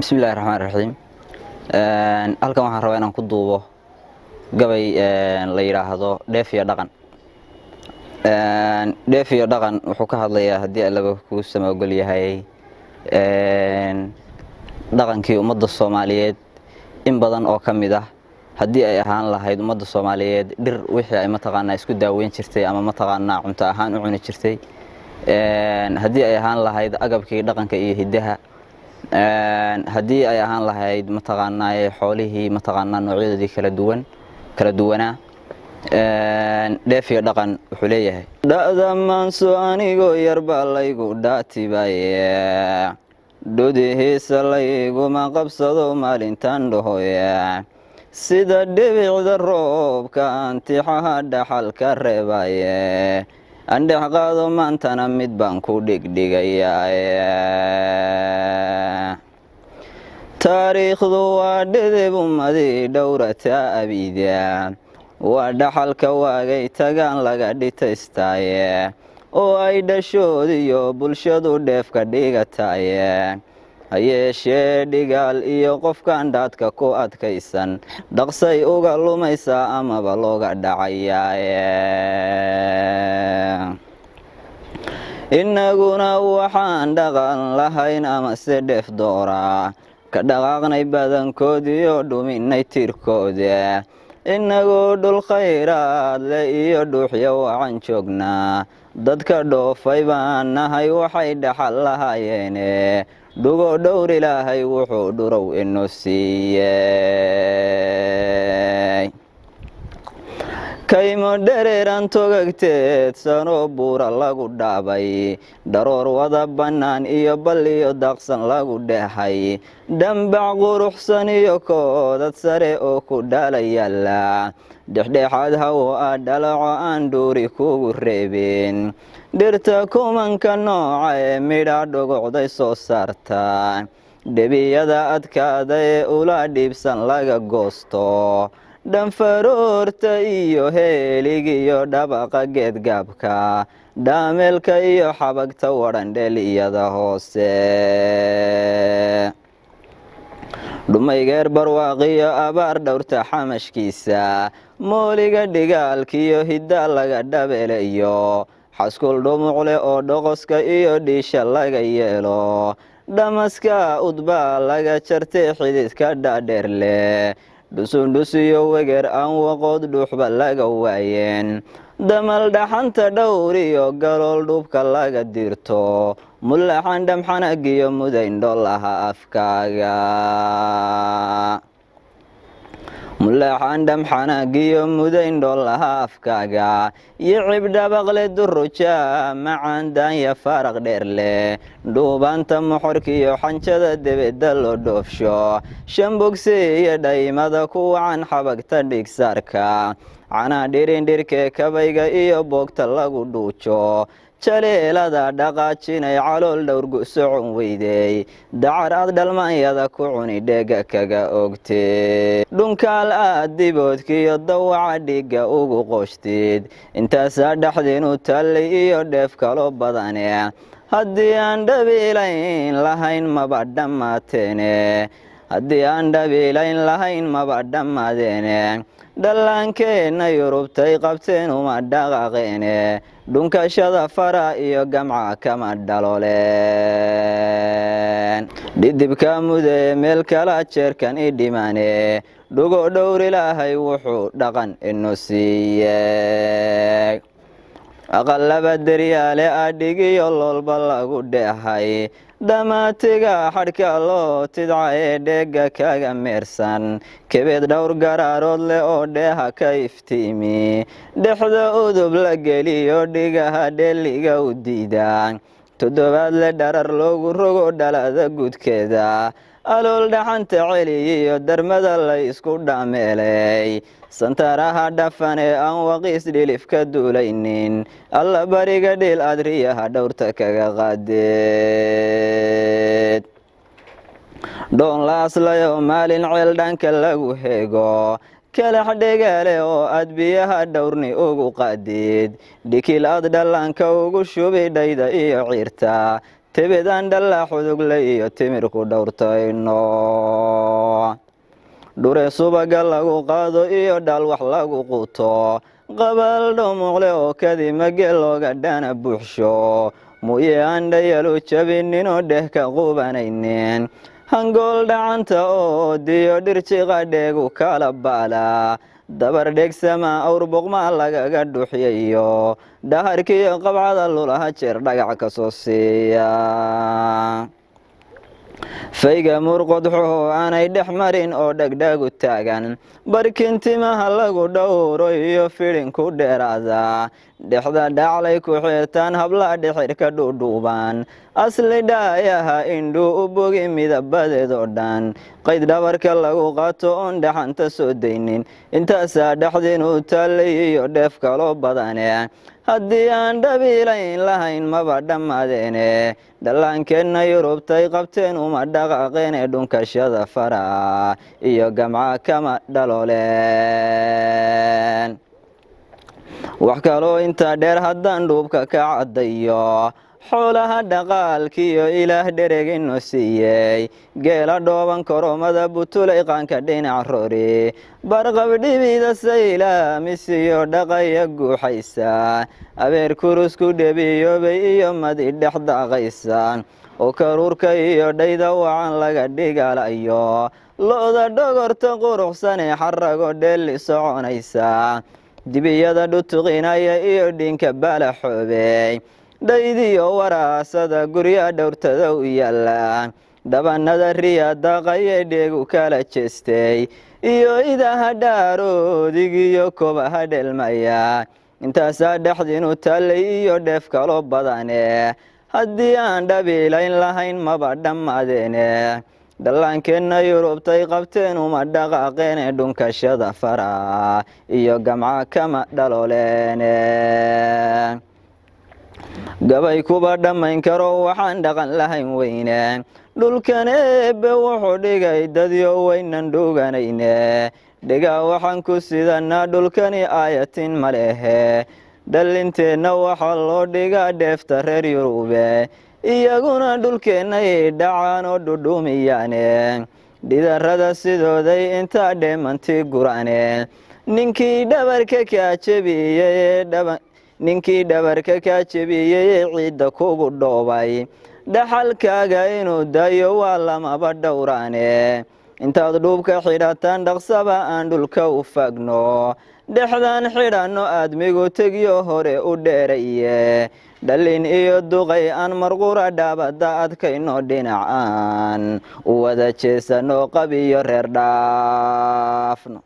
Bismillahirrahmanirrahiim. Halkan waxaan rabaa inaan ku duubo gabay la yiraahdo dheef iyo dhaqan. Dheef iyo dhaqan wuxuu ka hadlayaa haddii Alla ku samagol yahay dhaqankii ummadda Soomaaliyeed in badan oo kamid ah haddii ay ahaan lahayd ummadda Soomaaliyeed dhir wixii ay mataqaanaa isku daaweyn jirtay ama mataqaanaa cunto ahaan u cuni jirtay haddii ay ahaan lahayd agabkii dhaqanka iyo hidaha haddii ay ahaan lahayd mataqaanaa xoolihii mataqaanaa noocyadoodii kala duwanaa dheef iyo dhaqan wuxuu leeyahay dha'da maanso anigoo yar baa laygu dhaatibaye dhudihiisa layguma qabsado maalintan dhahoye sida dhibicda roobka antixaha dhaxal ka reebaye andhex qaado maantana mid baan ku dhigdhigayaa taariikhdu waa dhidib ummadii dhowrata abida waa dhaxalka waagay tagaan laga dhitaystaye oo ay dhashoodiyo bulshadu dheefka dhigataye hayeeshee dhigaal iyo qofkan dhaadka ku adkaysan dhaqsay uga lumaysaa amaba looga dhacayaa innaguna waxaan dhaqan lahayn amase dheef doora ka dhaqaaqnay badankoodiyo dhuminay tirkooda innagoo dhul khayraad leh iyo dhuuxya wacan joognaa dadka dhoofay baan nahay waxay dhaxal lahaayeene dhugo dhowr ilaahay wuxuu dhurow inoo siiyey kaymo dhereeran togagteed sanoo buura lagu dhaabay dharoor wada bannaan iyo balliyo daaqsan lagu dheehay dhambac quruxsan iyo koodad sare oo ku dhaala yaalla dhexdhexaad hawo ah dhalaco aan dhuuri kugu reebin dhirta kumanka nooca ee midha dhogocday soo saarta dhebiyada adkaada ee ula dhiibsan laga goosto dhanfaroorta iyo heelig iyo dhabaqa geedgaabka dhaameelka iyo xabagta wadhandheel iyada hoose dhumaygeer barwaaqiyo abaar dhowrta xamashkiisa mooliga dhigaalkiyo hidda laga dhabeelayo xaskul dhumucleh oo dhoqoska iyo dhiisha laga yeelo dhamaska udbaa laga jartay xididka dhaadheer leh dhusundhusiyo weger aan waqood dhuuxba laga waayeen damal dhaxanta dhowr iyo galool dhubka laga dirto mulaxan dhamxanagiyo mudayndho laha afkaaga mulaxan dhamxanagiyo mudayndho laha afkaaga iyo cibdhabaqle duruja macaan daanya faraq dheer leh dhuubanta moxorkiyo xanjada debedda loo dhoofsho shambogse iyo dhaymada ku wacan xabagta dhigsaarka canaa dhirindhirkee kabayga iyo boogta lagu dhuujo jaleelada dhaqaajinay calool dhowrgu socon weydey dacar aad dhalmaanyada ku cuni dheega kaga ogteed dhunkaal aad diboodkiyo dawaca dhigga ugu qooshteed intaasaa dhexdiinu tallay iyo dheef kalo badane haddii aan dhabiilayn lahayn maba dhammaateene haddii aan dhabiilayn lahayn maba dhammaadeene dhallaankeenna yurubtay qabteen uma dhaqaaqeene dhunkashada fara iyo gamca kama dhaloleen dhidibka mudee meel kala jeerkan i dhimaane dhugo dhowr ilaahay wuxuu dhaqan inoo siiyey aqallaba deryaale adhigiyo loolba lagu dheehay dhamaatiga xadhka loo tidca ee dheega kaga meersan kebeed dhowr garaarood leh oo dheeha ka iftiimi dhexda udub la geliyo dhigaha dheeliga u diida toddobaad le dharar loogu rogo dhalada gudkeeda alool dhaxanta celiyiyo darmada la isku dhaameelay santaraha dhafan ee aan waqiis dhilif ka duulaynin alla bariga dhil adriyaha dhowrta kaga qaadeed dhoon la aslayo maalin ceel dhanka lagu heego kalax dhegaale oo aad biyaha dhowrni ugu qaadeed dhikil aad dhallaanka ugu shubi dhayda iyo ciirta tebedaan dhalla xudugle iyo timirku dhowrtayno dhure subaga lagu qaado iyo dhal wax lagu quto qabaal dhumuqle oo kadima geel looga dhana buuxsho muye aan dhayalu jabinninoo dheh ka qubanaynin hangool dhacanta oo diyo dhirjiqa dheegu kala baala dabar dheegsama awr boqmaa lagaga dhuuxiyayo dhaharkiiyo qabcada lulaha jeer dhagax ka soo siiya fayga murqodxuhu aanay dhex marin oo dhegdhagu taagan barkintimaha lagu dhowro iyo fidhinku dheeraada dhexda dhaclay ku xirtaan habla dhexirka dhuudhuuban asli dhaayaha indhuu u bogi midabadeedoo dhan qayd dhabarka lagu qaato oon dhaxanta soo daynin intaasaa dhexdiinu taallay iyo dheef kaloo badane haddii aan dhabiilayn lahayn maba dhammaadeene dhallaankeenna yurubtay qabteen uma dhaqaaqeen ee dhunkashada fara iyo gamca kama dhalooleen wax kaloo intaa dheer haddaan dhuubka ka caddayo xoolaha dhaqaalkiiyo ilaah dheregino siiyey geela dhooban koromada butulay qaanka dhinac rori barqabdhibida saylaamisiyo dhaqaya guuxaysa abeer kurusku dhebiyoobay iyo madi dhex daaqaysa oo karuurka iyo dhayda wacan laga dhigalayo lo-da dhogorta quruxsanee xarago dheeli soconaysa dibiyada dhutuqinaya iyo dhinka baalaxoobey dhaydiyo waraasada gurya dhowrtada u yaalla dhabanada riya daaqaye dheegu kala jeestay iyo idaha dhaarooodigiyo kobaha dhelmaya intaasaa dhexdiinu taallay iyo dheef kaloo badane haddii aan dhabiilayn lahayn maba dhammaadeene dhallaankeenna yurubtay qabteen uma dhaqaaqeene dhunkashada fara iyo gamca kama dhalooleene gabay kuba dhammayn karo waxaan dhaqan lahayn weyne dhulkan eebbe wuxuu dhigay dadyo weynan dhuuganayne dhigaa waxaan ku sidanaa dhulkani aayatin ma lehe dhallinteenna waxaa loo dhigaa dheefta reer yurube iyaguna dhulkeennay dhacaan oo dhudhuumiyaane dhidarrada sidooday intaa dheemantii gurane ninkii dhabarka kaa jebiyey ee ciidda kugu dhoobay dhaxalkaaga inuu dayo waa lamaba dhowraane intaad dhuubka xidhataan dhaqsaba aan dhulka u faagno dhexdaan xidhanno aadmigu tegyo hore u dheeraye dhallin iyo duqay aan marqura dhaabada adkayno dhinacaan u wada jeesano qabiyo reer dhaafno